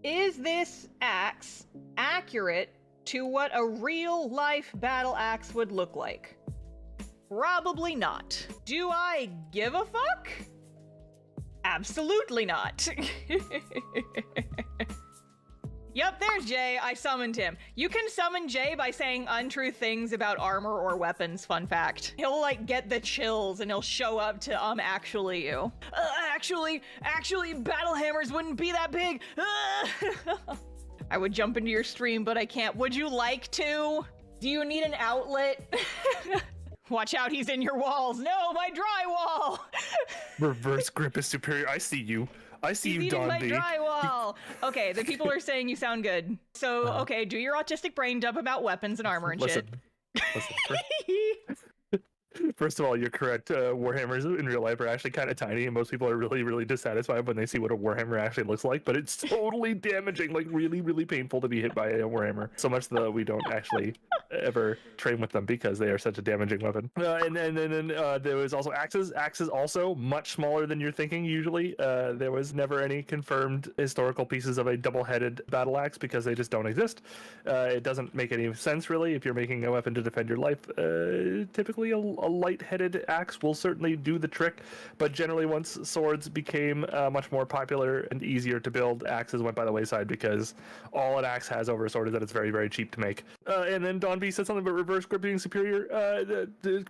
Is this axe accurate to what a real life battle axe would look like? Probably not. Do I give a fuck? Absolutely not. Yep, there's Jay. I summoned him. You can summon Jay by saying untrue things about armor or weapons, fun fact. He'll like get the chills and he'll show up to actually you. Actually, battle hammers wouldn't be that big. I would jump into your stream, but I can't. Would you like to? Do you need an outlet? Watch out, he's in your walls. No, my drywall. Reverse grip is superior. I see you. I see you, Don my drywall. Okay, the people are saying you sound good. So, okay, do your autistic brain dump about weapons and armor and shit. First of all, you're correct. Warhammers in real life are actually kind of tiny, and most people are really, really dissatisfied when they see what a Warhammer actually looks like. But it's totally damaging, like really, really painful to be hit by a Warhammer. So much that we don't actually ever train with them because they are such a damaging weapon. And then there was also axes. Axes also much smaller than you're thinking usually. There was never any confirmed historical pieces of a double-headed battle axe because they just don't exist. It doesn't make any sense really if you're making a weapon to defend your life. Typically a light-headed axe will certainly do the trick, but generally once swords became much more popular and easier to build, axes went by the wayside because all an axe has over a sword is that it's very, very cheap to make. And then Don B said something about reverse grip being superior.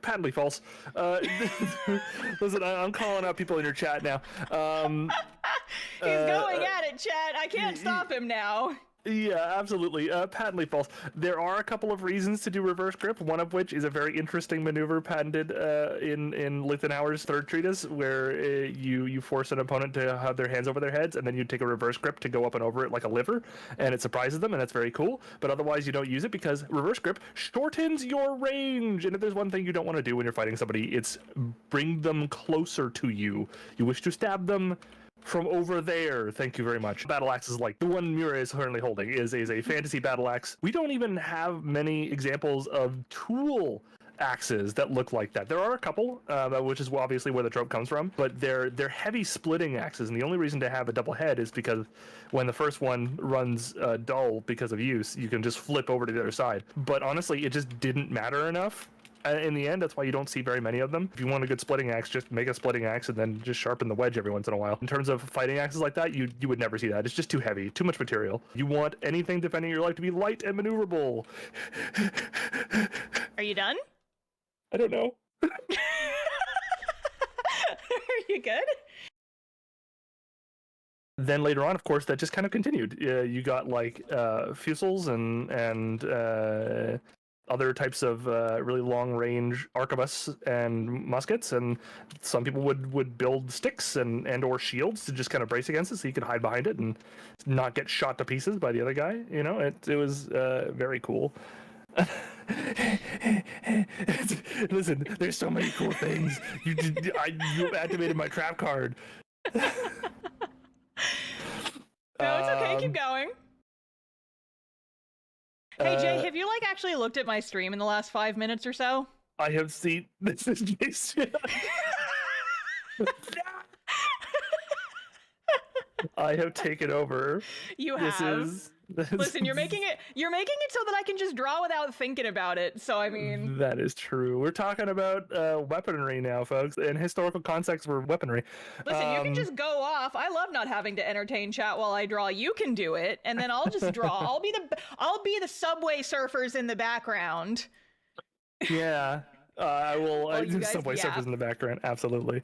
Patently false. Listen, I'm calling out people in your chat now. He's going at it, chat. I can't stop him now. Yeah, absolutely. Patently false. There are a couple of reasons to do reverse grip, one of which is a very interesting maneuver patented in Lichtenauer's third treatise, where you force an opponent to have their hands over their heads, and then you take a reverse grip to go up and over it like a liver, and it surprises them, and that's very cool. But otherwise, you don't use it because reverse grip shortens your range. And if there's one thing you don't want to do when you're fighting somebody, it's bring them closer to you. You wish to stab them from over there. Thank you very much. Battle axes like the one Mura is currently holding is a fantasy battle axe. We don't even have many examples of tool axes that look like that. There are a couple, which is obviously where the trope comes from, but they're heavy splitting axes, and the only reason to have a double head is because when the first one runs dull because of use, you can just flip over to the other side. But honestly, it just didn't matter enough. In the end, that's why you don't see very many of them. If you want a good splitting axe, just make a splitting axe and then just sharpen the wedge every once in a while. In terms of fighting axes like that, you would never see that. It's just too heavy, too much material. You want anything defending your life to be light and maneuverable. Are you done? I don't know. Are you good? Then later on, of course, that just kind of continued. You got like fusils and other types of really long-range arquebus and muskets, and some people would build sticks and or shields to just kind of brace against it, so you could hide behind it and not get shot to pieces by the other guy. You know, it was very cool. Listen, there's so many cool things. You activated my trap card. No, it's okay. Keep going. Hey Jay, have you like actually looked at my stream in the last 5 minutes or so? I have seen this is Jason. I have taken over. You have. Listen, you're making it so that I can just draw without thinking about it. So I mean, that is true. We're talking about weaponry now, folks, and historical context for weaponry. Listen, you can just go off. I love not having to entertain chat while I draw. You can do it, and then I'll just draw. I'll be the subway surfers in the background. Yeah, I will. Subway surfers in the background, absolutely.